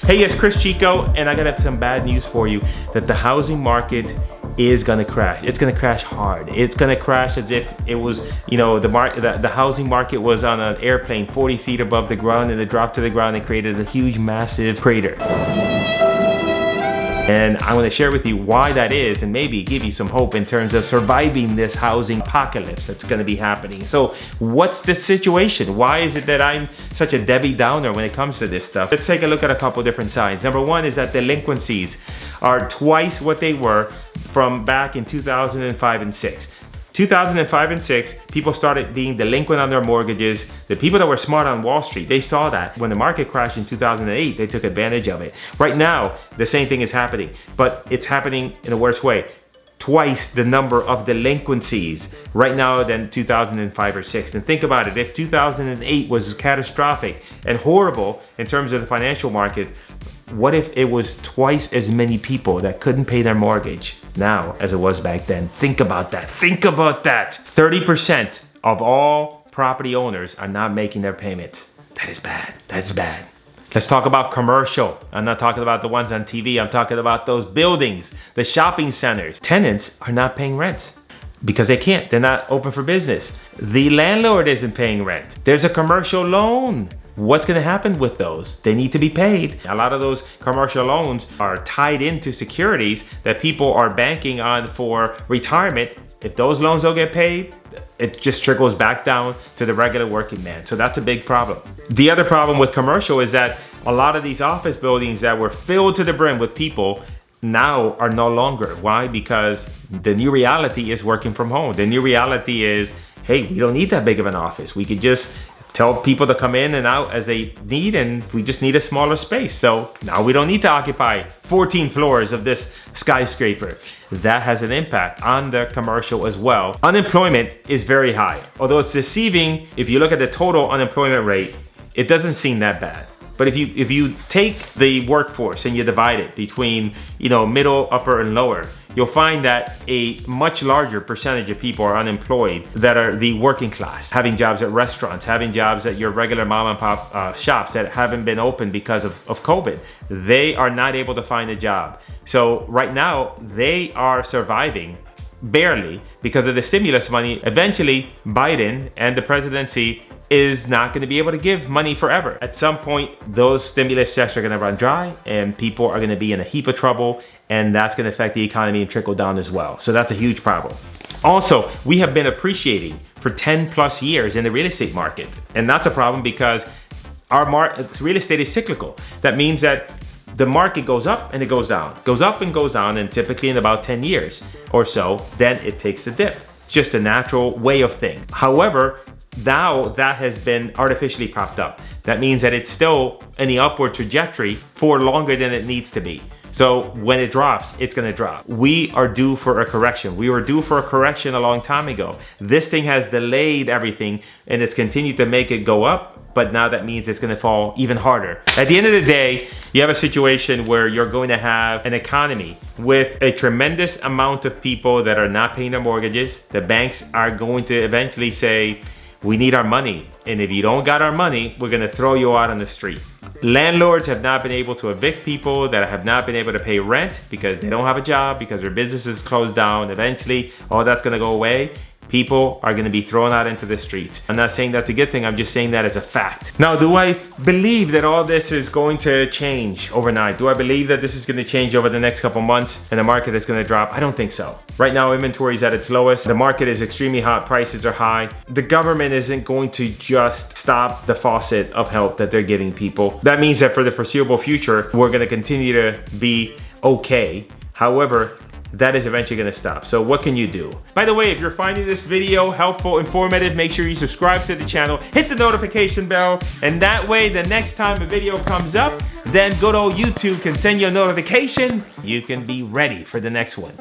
Hey, it's Chris Chico, and I got some bad news for you that the housing market is gonna crash. It's gonna crash hard. It's gonna crash as if it was, the housing market was on an airplane 40 feet above the ground, and it dropped to the ground and created a huge, massive crater. And I want to share with you why that is, and maybe give you some hope in terms of surviving this housing apocalypse that's going to be happening. So what's the situation? Why is it that I'm such a Debbie Downer when it comes to this stuff? Let's take a look at a couple different signs. Number one is that delinquencies are twice what they were from back in 2005 and 6. 2005 and 6, people started being delinquent on their mortgages. The people that were smart on Wall Street, they saw that. When the market crashed in 2008, they took advantage of it. Right now, the same thing is happening, but it's happening in a worse way. Twice the number of delinquencies right now than 2005 or 6. And think about it, if 2008 was catastrophic and horrible in terms of the financial market, what if it was twice as many people that couldn't pay their mortgage now as it was back then? Think about that. Think about that. 30% of all property owners are not making their payments. That is bad. That's bad. Let's talk about commercial. I'm not talking about the ones on TV. I'm talking about those buildings, the shopping centers. Tenants are not paying rent because they can't. They're not open for business. The landlord isn't paying rent. There's a commercial loan. What's going to happen with those? They need to be paid. A lot of those commercial loans are tied into securities that people are banking on for retirement. If those loans don't get paid, it just trickles back down to the regular working man. So that's a big problem. The other problem with commercial is that a lot of these office buildings that were filled to the brim with people now are no longer. Why? Because the new reality is working from home. The new reality is, hey, we don't need that big of an office. We could just tell people to come in and out as they need, and we just need a smaller space. So now we don't need to occupy 14 floors of this skyscraper. That has an impact on the commercial as well. Unemployment is very high. Although it's deceiving, if you look at the total unemployment rate, it doesn't seem that bad. But if you take the workforce and you divide it between, middle, upper, and lower, you'll find that a much larger percentage of people are unemployed that are the working class, having jobs at restaurants, having jobs at your regular mom and pop shops that haven't been open because of COVID. They are not able to find a job. So right now, they are surviving barely because of the stimulus money. Eventually, Biden and the presidency is not going to be able to give money forever. At some point, those stimulus checks are going to run dry and people are going to be in a heap of trouble, and that's going to affect the economy and trickle down as well. So that's a huge problem. Also, we have been appreciating for 10 plus years in the real estate market, and that's a problem because our real estate is cyclical. That means that the market goes up and it goes down, goes up and goes down, and typically in about 10 years or so, then it takes the dip. It's just a natural way of things. However, now that has been artificially propped up. That means that it's still in the upward trajectory for longer than it needs to be. So when it drops, it's gonna drop. We are due for a correction. We were due for a correction a long time ago. This thing has delayed everything and it's continued to make it go up, but now that means it's gonna fall even harder. At the end of the day, you have a situation where you're going to have an economy with a tremendous amount of people that are not paying their mortgages. The banks are going to eventually say, we need our money, and if you don't got our money, we're gonna throw you out on the street. Landlords have not been able to evict people that have not been able to pay rent because they don't have a job, because their businesses closed down. Eventually, all that's gonna go away. People are gonna be thrown out into the streets. I'm not saying that's a good thing, I'm just saying that as a fact. Now, do I believe that all this is going to change overnight? Do I believe that this is gonna change over the next couple months and the market is gonna drop? I don't think so. Right now, inventory is at its lowest. The market is extremely hot, prices are high. The government isn't going to just stop the faucet of help that they're giving people. That means that for the foreseeable future, we're gonna continue to be okay. However, that is eventually gonna stop. So what can you do? By the way, if you're finding this video helpful, informative, make sure you subscribe to the channel, hit the notification bell, and that way the next time a video comes up, then good old YouTube can send you a notification. You can be ready for the next one.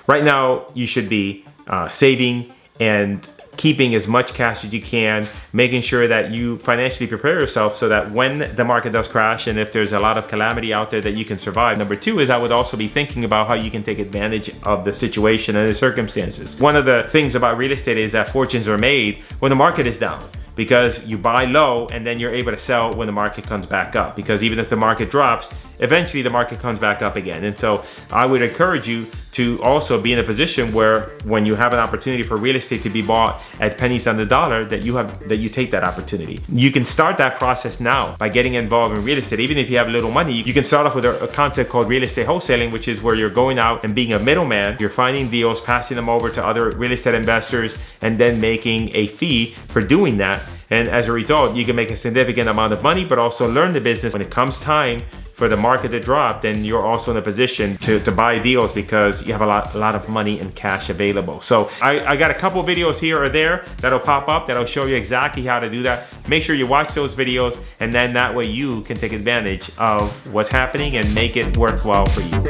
Right now, you should be saving and keeping as much cash as you can, making sure that you financially prepare yourself so that when the market does crash and if there's a lot of calamity out there that you can survive. Number two is I would also be thinking about how you can take advantage of the situation and the circumstances. One of the things about real estate is that fortunes are made when the market is down. because you buy low and then you're able to sell when the market comes back up. Because even if the market drops, eventually the market comes back up again. And so I would encourage you to also be in a position where when you have an opportunity for real estate to be bought at pennies on the dollar, that you take that opportunity. You can start that process now by getting involved in real estate. Even if you have little money, you can start off with a concept called real estate wholesaling, which is where you're going out and being a middleman. You're finding deals, passing them over to other real estate investors, and then making a fee for doing that. And as a result, you can make a significant amount of money, but also learn the business. When it comes time for the market to drop, then you're also in a position to buy deals because you have a lot of money and cash available. So I got a couple videos here or there that'll pop up that'll show you exactly how to do that. Make sure you watch those videos, and then that way you can take advantage of what's happening and make it worthwhile for you.